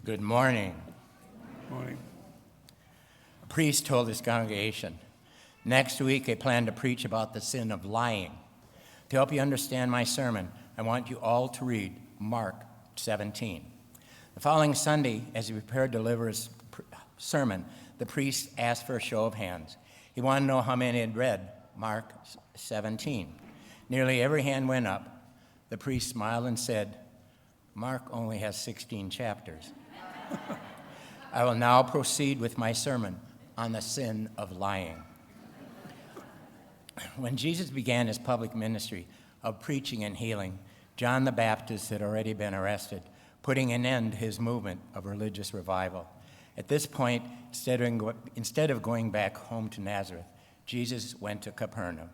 Good morning. Morning. A priest told his congregation, next week I plan to preach about the sin of lying. To help you understand my sermon, I want you all to read Mark 17. The following Sunday, as he prepared to deliver his sermon, the priest asked for a show of hands. He wanted to know how many had read Mark 17. Nearly every hand went up. The priest smiled and said, Mark only has 16 chapters. I will now proceed with my sermon on the sin of lying. When Jesus began his public ministry of preaching and healing, John the Baptist had already been arrested, putting an end to his movement of religious revival. At this point, instead of going back home to Nazareth, Jesus went to Capernaum.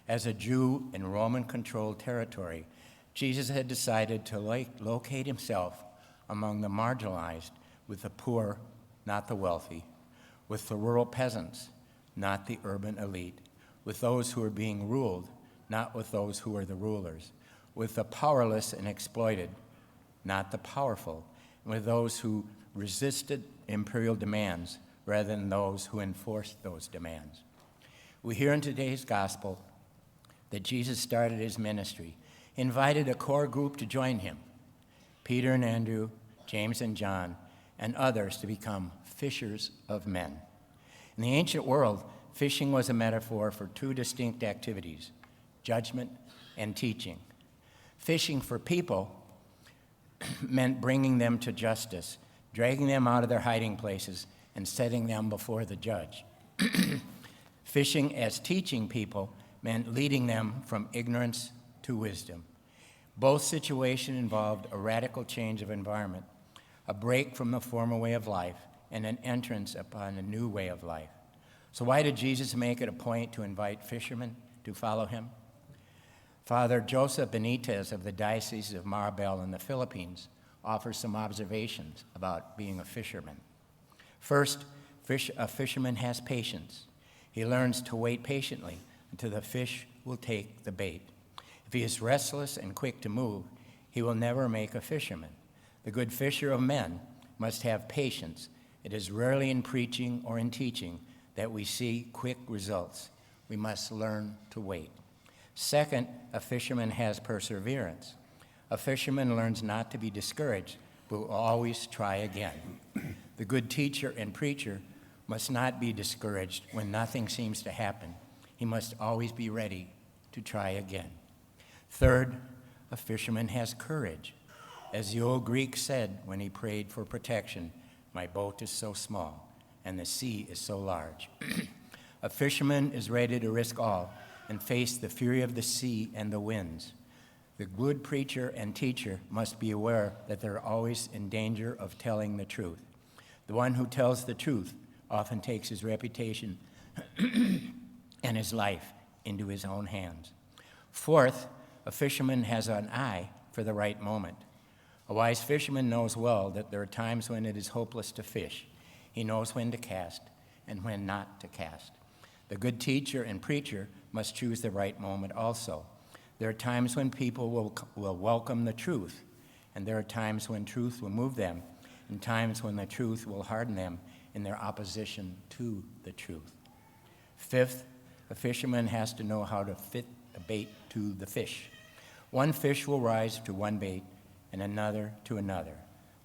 As a Jew in Roman-controlled territory, Jesus had decided to locate himself among the marginalized, with the poor, not the wealthy, with the rural peasants, not the urban elite, with those who are being ruled, not with those who are the rulers, with the powerless and exploited, not the powerful, and with those who resisted imperial demands rather than those who enforced those demands. We hear in today's gospel that Jesus started his ministry, invited a core group to join him, Peter and Andrew, James and John, and others to become fishers of men. In the ancient world, fishing was a metaphor for two distinct activities, judgment and teaching. Fishing for people meant bringing them to justice, dragging them out of their hiding places, and setting them before the judge. Fishing as teaching people meant leading them from ignorance to wisdom. Both situations involved a radical change of environment, a break from the former way of life, and an entrance upon a new way of life. So why did Jesus make it a point to invite fishermen to follow him? Father Joseph Benitez of the Diocese of Maribel in the Philippines offers some observations about being a fisherman. First, a fisherman has patience. He learns to wait patiently until the fish will take the bait. If he is restless and quick to move, he will never make a fisherman. The good fisher of men must have patience. It is rarely in preaching or in teaching that we see quick results. We must learn to wait. Second, a fisherman has perseverance. A fisherman learns not to be discouraged, but will always try again. The good teacher and preacher must not be discouraged when nothing seems to happen. He must always be ready to try again. Third, a fisherman has courage. As the old Greek said when he prayed for protection, my boat is so small and the sea is so large. A fisherman is ready to risk all and face the fury of the sea and the winds. The good preacher and teacher must be aware that they're always in danger of telling the truth. The one who tells the truth often takes his reputation and his life into his own hands. Fourth, a fisherman has an eye for the right moment. A wise fisherman knows well that there are times when it is hopeless to fish. He knows when to cast and when not to cast. The good teacher and preacher must choose the right moment also. There are times when people will welcome the truth, and there are times when truth will move them, and times when the truth will harden them in their opposition to the truth. Fifth, a fisherman has to know how to fit a bait to the fish. One fish will rise to one bait, and another to another.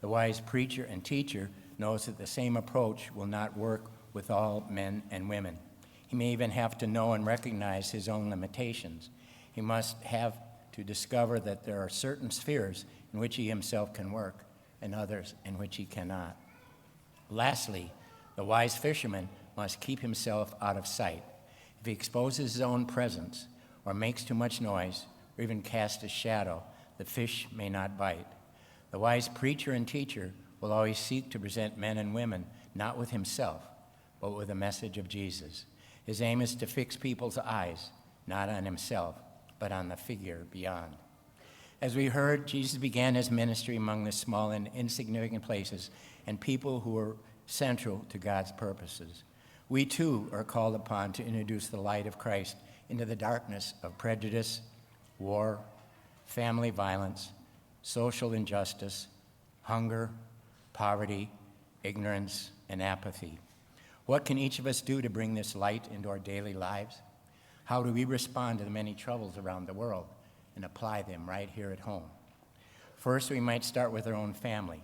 The wise preacher and teacher knows that the same approach will not work with all men and women. He may even have to know and recognize his own limitations. He must have to discover that there are certain spheres in which he himself can work and others in which he cannot. Lastly, the wise fisherman must keep himself out of sight. If he exposes his own presence or makes too much noise or even casts a shadow, the fish may not bite. The wise preacher and teacher will always seek to present men and women not with himself, but with the message of Jesus. His aim is to fix people's eyes, not on himself, but on the figure beyond. As we heard, Jesus began his ministry among the small and insignificant places and people who were central to God's purposes. We too are called upon to introduce the light of Christ into the darkness of prejudice, war, family violence, social injustice, hunger, poverty, ignorance, and apathy. What can each of us do to bring this light into our daily lives? How do we respond to the many troubles around the world and apply them right here at home? First, we might start with our own family.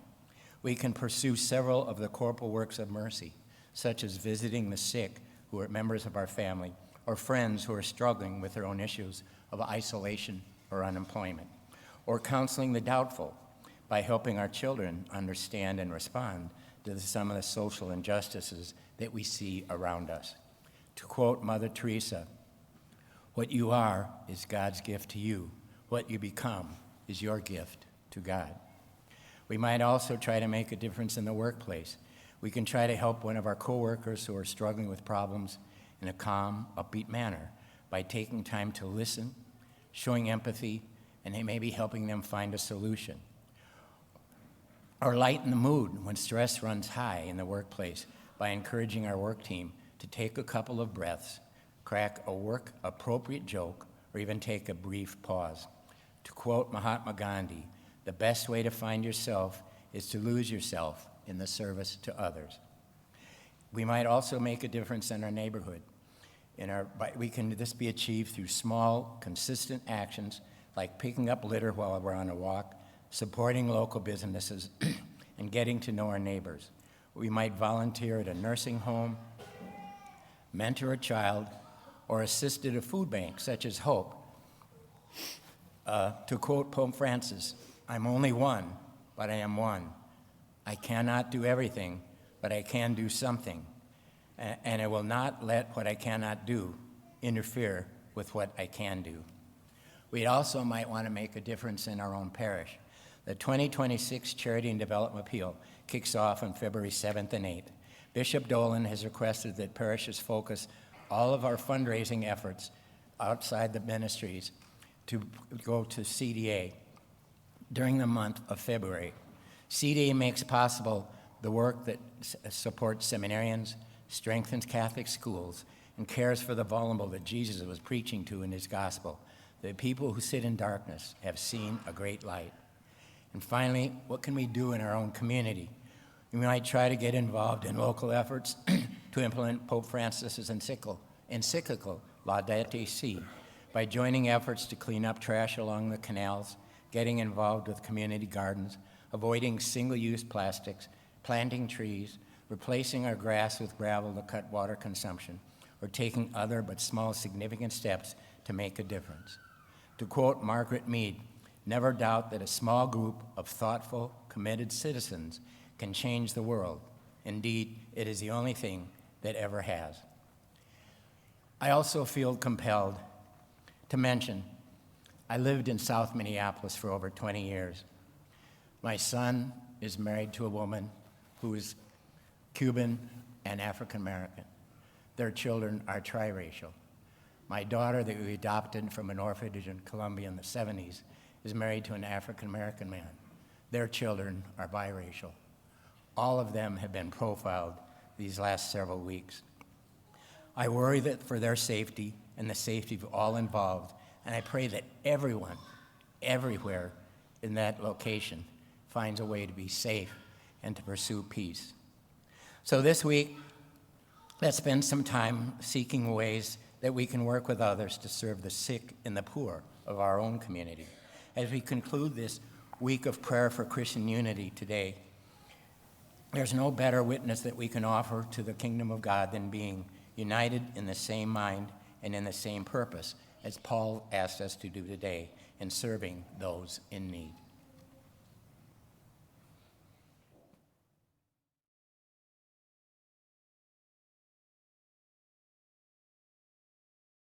We can pursue several of the corporal works of mercy, such as visiting the sick who are members of our family, or friends who are struggling with their own issues of isolation or unemployment, or counseling the doubtful by helping our children understand and respond to some of the social injustices that we see around us. To quote Mother Teresa, "What you are is God's gift to you. What you become is your gift to God." We might also try to make a difference in the workplace. We can try to help one of our coworkers who are struggling with problems in a calm, upbeat manner by taking time to listen, showing empathy, and maybe helping them find a solution. Or lighten the mood when stress runs high in the workplace by encouraging our work team to take a couple of breaths, crack a work-appropriate joke, or even take a brief pause. To quote Mahatma Gandhi, "The best way to find yourself is to lose yourself in the service to others." We might also make a difference in our neighborhood. This be achieved through small, consistent actions like picking up litter while we're on a walk, supporting local businesses, and getting to know our neighbors. We might volunteer at a nursing home, mentor a child, or assist at a food bank such as Hope. To quote Pope Francis, "I'm only one, but I am one. I cannot do everything, but I can do something. And I will not let what I cannot do interfere with what I can do." We also might want to make a difference in our own parish. The 2026 Charity and Development Appeal kicks off on February 7th and 8th. Bishop Dolan has requested that parishes focus all of our fundraising efforts outside the ministries to go to CDA during the month of February. CDA makes possible the work that supports seminarians, strengthens Catholic schools, and cares for the vulnerable that Jesus was preaching to in his gospel. The people who sit in darkness have seen a great light. And finally, what can we do in our own community? We might try to get involved in local efforts to implement Pope Francis's encyclical Laudate Si by joining efforts to clean up trash along the canals, getting involved with community gardens, avoiding single-use plastics, planting trees, replacing our grass with gravel to cut water consumption, or taking other but small significant steps to make a difference. To quote Margaret Mead, "Never doubt that a small group of thoughtful, committed citizens can change the world. Indeed, it is the only thing that ever has." I also feel compelled to mention I lived in South Minneapolis for over 20 years. My son is married to a woman who is Cuban and African American. Their children are triracial. My daughter, that we adopted from an orphanage in Colombia in the 70s, is married to an African American man. Their children are biracial. All of them have been profiled these last several weeks. I worry that for their safety and the safety of all involved, and I pray that everyone, everywhere in that location finds a way to be safe and to pursue peace. So this week, let's spend some time seeking ways that we can work with others to serve the sick and the poor of our own community. As we conclude this week of prayer for Christian unity today, there's no better witness that we can offer to the kingdom of God than being united in the same mind and in the same purpose, as Paul asked us to do today, in serving those in need.